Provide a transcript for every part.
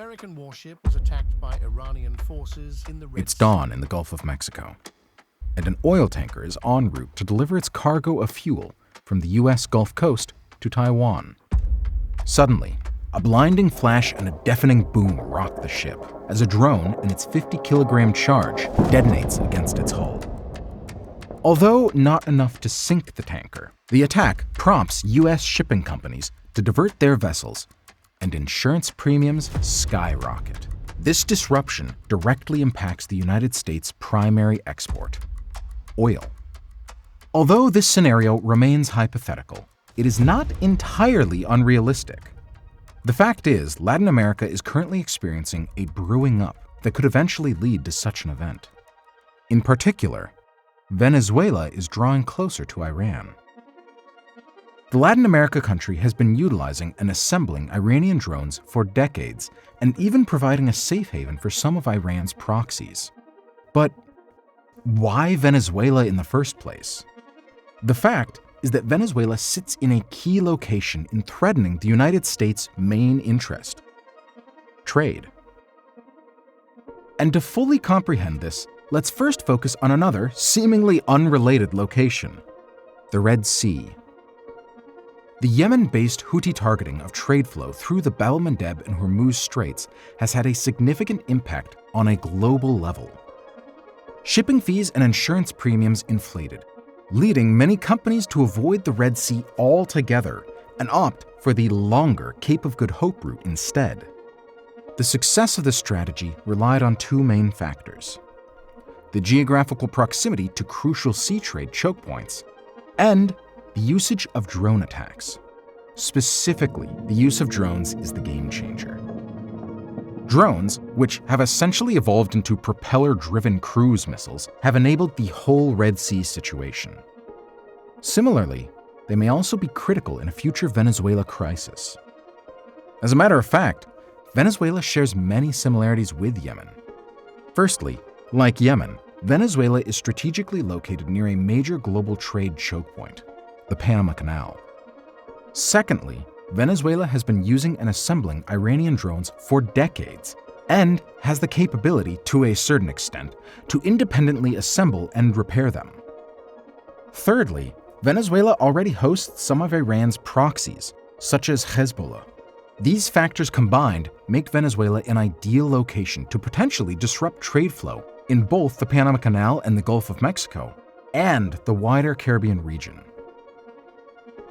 American warship was attacked by Iranian forces in the Red It's Sea. dawn in the Gulf of Mexico, and an oil tanker is en route to deliver its cargo of fuel from the U.S. Gulf Coast to Taiwan. Suddenly, a blinding flash and a deafening boom rock the ship as a drone in its 50-kilogram charge detonates against its hull. Although not enough to sink the tanker, the attack prompts U.S. shipping companies to divert their vessels, and insurance premiums skyrocket. This disruption directly impacts the United States' primary export, oil. Although this scenario remains hypothetical, it is not entirely unrealistic. The fact is, Latin America is currently experiencing a brewing up that could eventually lead to such an event. In particular, Venezuela is drawing closer to Iran. The Latin America country has been utilizing and assembling Iranian drones for decades and even providing a safe haven for some of Iran's proxies. But why Venezuela in the first place? The fact is that Venezuela sits in a key location in threatening the United States' main interest: trade. And to fully comprehend this, let's first focus on another, seemingly unrelated location: the Red Sea. The Yemen-based Houthi targeting of trade flow through the Bab el-Mandeb and Hormuz Straits has had a significant impact on a global level. Shipping fees and insurance premiums inflated, leading many companies to avoid the Red Sea altogether and opt for the longer Cape of Good Hope route instead. The success of this strategy relied on two main factors: the geographical proximity to crucial sea trade choke points, and the usage of drone attacks. Specifically, the use of drones is the game changer. Drones, which have essentially evolved into propeller-driven cruise missiles, have enabled the whole Red Sea situation. Similarly, they may also be critical in a future Venezuela crisis. As a matter of fact, Venezuela shares many similarities with Yemen. Firstly, like Yemen, Venezuela is strategically located near a major global trade choke point, the Panama Canal. Secondly, Venezuela has been using and assembling Iranian drones for decades and has the capability, to a certain extent, to independently assemble and repair them. Thirdly, Venezuela already hosts some of Iran's proxies, such as Hezbollah. These factors combined make Venezuela an ideal location to potentially disrupt trade flow in both the Panama Canal and the Gulf of Mexico, and the wider Caribbean region.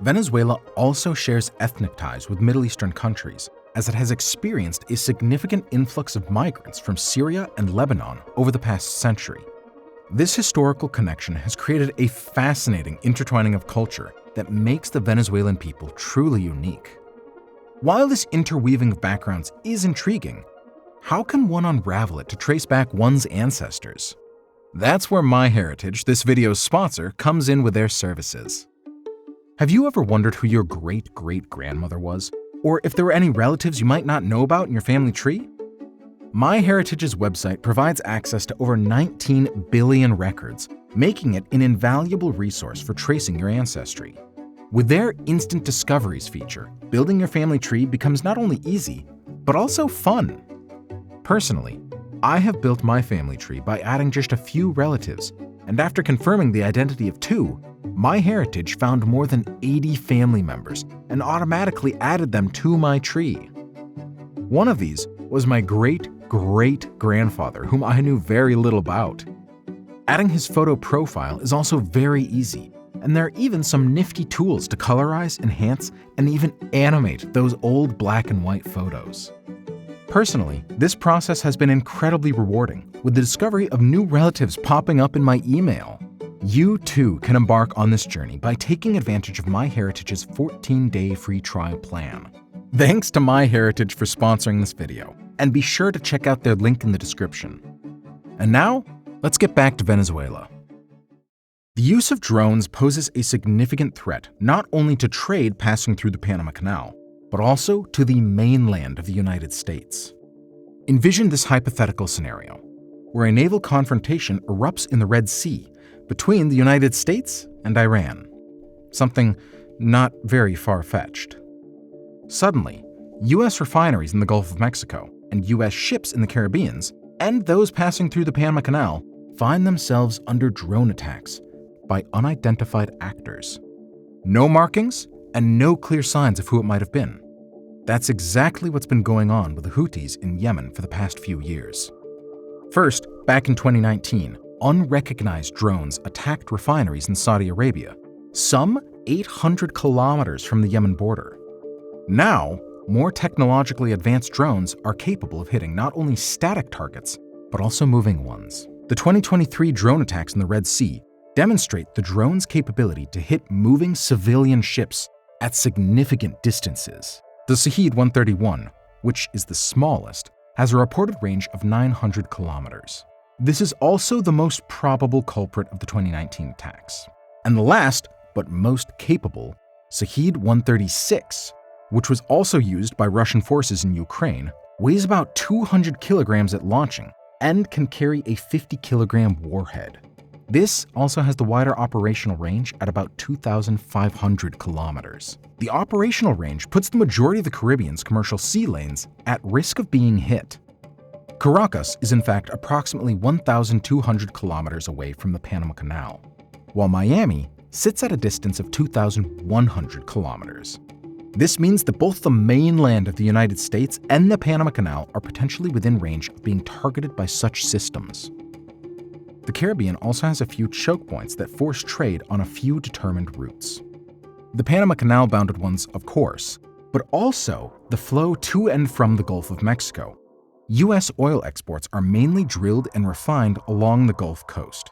Venezuela also shares ethnic ties with Middle Eastern countries, as it has experienced a significant influx of migrants from Syria and Lebanon over the past century. This historical connection has created a fascinating intertwining of culture that makes the Venezuelan people truly unique. While this interweaving of backgrounds is intriguing, how can one unravel it to trace back one's ancestors? That's where MyHeritage, this video's sponsor, comes in with their services. Have you ever wondered who your great-great-grandmother was? Or if there were any relatives you might not know about in your family tree? MyHeritage's website provides access to over 19 billion records, making it an invaluable resource for tracing your ancestry. With their Instant Discoveries feature, building your family tree becomes not only easy, but also fun. Personally, I have built my family tree by adding just a few relatives, and after confirming the identity of 2, MyHeritage found more than 80 family members and automatically added them to my tree. One of these was my great-great-grandfather, whom I knew very little about. Adding his photo profile is also very easy, and there are even some nifty tools to colorize, enhance, and even animate those old black and white photos. Personally, this process has been incredibly rewarding, with the discovery of new relatives popping up in my email. You too can embark on this journey by taking advantage of MyHeritage's 14-day free trial plan. Thanks to MyHeritage for sponsoring this video, and be sure to check out their link in the description. And now, let's get back to Venezuela. The use of drones poses a significant threat not only to trade passing through the Panama Canal, but also to the mainland of the United States. Envision this hypothetical scenario, where a naval confrontation erupts in the Red Sea between the United States and Iran, something not very far-fetched. Suddenly, U.S. refineries in the Gulf of Mexico and US ships in the Caribbean, and those passing through the Panama Canal, find themselves under drone attacks by unidentified actors. No markings and no clear signs of who it might have been. That's exactly what's been going on with the Houthis in Yemen for the past few years. First, back in 2019, unrecognized drones attacked refineries in Saudi Arabia, some 800 kilometers from the Yemen border. Now, more technologically advanced drones are capable of hitting not only static targets, but also moving ones. The 2023 drone attacks in the Red Sea demonstrate the drone's capability to hit moving civilian ships at significant distances. The Shahed 131, which is the smallest, has a reported range of 900 kilometers. This is also the most probable culprit of the 2019 attacks. And the last, but most capable, Shahed 136, which was also used by Russian forces in Ukraine, weighs about 200 kilograms at launching and can carry a 50-kilogram warhead. This also has the wider operational range at about 2,500 kilometers. The operational range puts the majority of the Caribbean's commercial sea lanes at risk of being hit. Caracas is in fact approximately 1,200 kilometers away from the Panama Canal, while Miami sits at a distance of 2,100 kilometers. This means that both the mainland of the United States and the Panama Canal are potentially within range of being targeted by such systems. The Caribbean also has a few choke points that force trade on a few determined routes. The Panama Canal-bounded ones, of course, but also the flow to and from the Gulf of Mexico. U.S. oil exports are mainly drilled and refined along the Gulf Coast.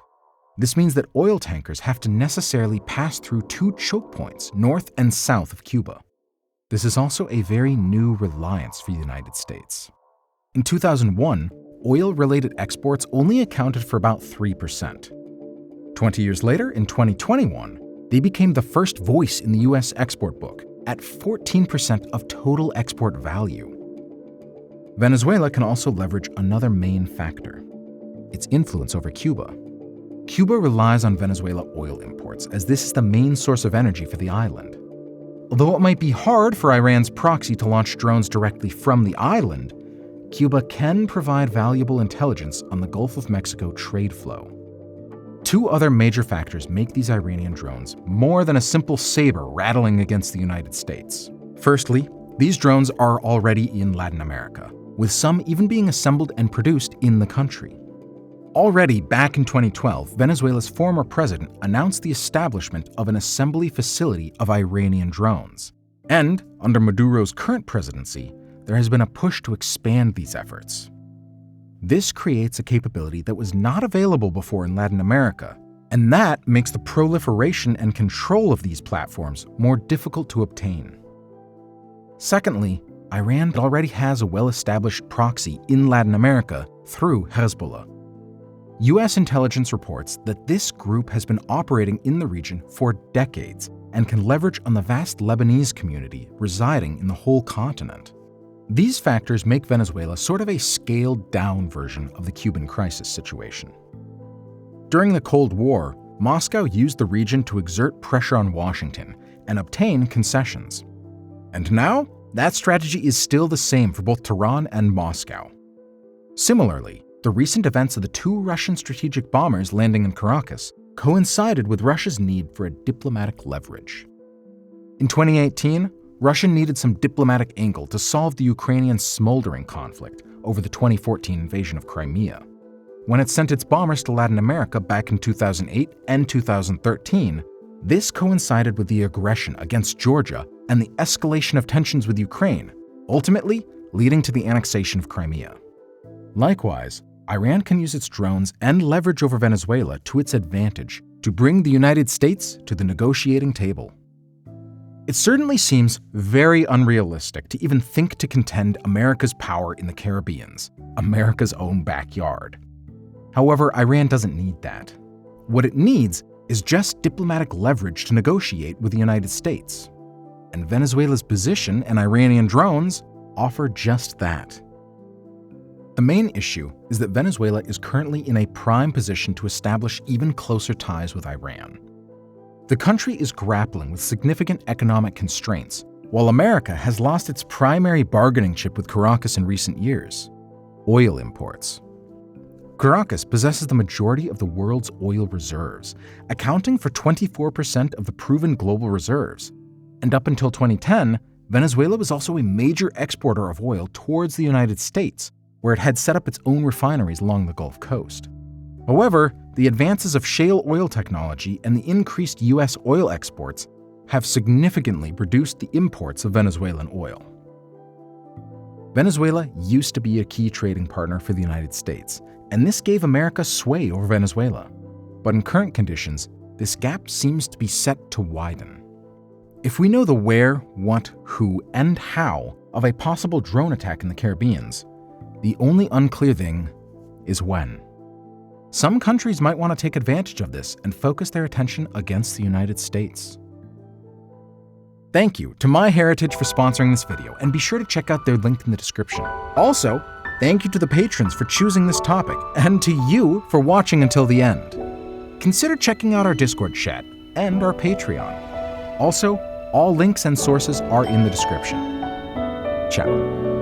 This means that oil tankers have to necessarily pass through two choke points north and south of Cuba. This is also a very new reliance for the United States. In 2001, oil-related exports only accounted for about 3%. 20 years later, in 2021, they became the first voice in the U.S. export book at 14% of total export value. Venezuela can also leverage another main factor: its influence over Cuba. Cuba relies on Venezuela oil imports, as this is the main source of energy for the island. Although it might be hard for Iran's proxy to launch drones directly from the island, Cuba can provide valuable intelligence on the Gulf of Mexico trade flow. Two other major factors make these Iranian drones more than a simple saber rattling against the United States. Firstly, these drones are already in Latin America, with some even being assembled and produced in the country. Already back in 2012, Venezuela's former president announced the establishment of an assembly facility of Iranian drones. And, under Maduro's current presidency, there has been a push to expand these efforts. This creates a capability that was not available before in Latin America, and that makes the proliferation and control of these platforms more difficult to obtain. Secondly, Iran already has a well-established proxy in Latin America through Hezbollah. U.S. intelligence reports that this group has been operating in the region for decades and can leverage on the vast Lebanese community residing in the whole continent. These factors make Venezuela sort of a scaled-down version of the Cuban crisis situation. During the Cold War, Moscow used the region to exert pressure on Washington and obtain concessions. And now, that strategy is still the same for both Tehran and Moscow. Similarly, the recent events of the two Russian strategic bombers landing in Caracas coincided with Russia's need for a diplomatic leverage. In 2018, Russia needed some diplomatic angle to solve the Ukrainian smoldering conflict over the 2014 invasion of Crimea. When it sent its bombers to Latin America back in 2008 and 2013, this coincided with the aggression against Georgia and the escalation of tensions with Ukraine, ultimately leading to the annexation of Crimea. Likewise, Iran can use its drones and leverage over Venezuela to its advantage to bring the United States to the negotiating table. It certainly seems very unrealistic to even think to contend America's power in the Caribbean, America's own backyard. However, Iran doesn't need that. What it needs is just diplomatic leverage to negotiate with the United States. And Venezuela's position and Iranian drones offer just that. The main issue is that Venezuela is currently in a prime position to establish even closer ties with Iran. The country is grappling with significant economic constraints while America has lost its primary bargaining chip with Caracas in recent years: oil imports. Caracas possesses the majority of the world's oil reserves, accounting for 24% of the proven global reserves. And up until 2010, Venezuela was also a major exporter of oil towards the United States, where it had set up its own refineries along the Gulf Coast. However, the advances of shale oil technology and the increased US oil exports have significantly reduced the imports of Venezuelan oil. Venezuela used to be a key trading partner for the United States, and this gave America sway over Venezuela. But in current conditions, this gap seems to be set to widen. If we know the where, what, who, and how of a possible drone attack in the Caribbean, the only unclear thing is when. Some countries might want to take advantage of this and focus their attention against the United States. Thank you to MyHeritage for sponsoring this video, and be sure to check out their link in the description. Also, thank you to the patrons for choosing this topic, and to you for watching until the end. Consider checking out our Discord chat and our Patreon. Also, all links and sources are in the description. Ciao.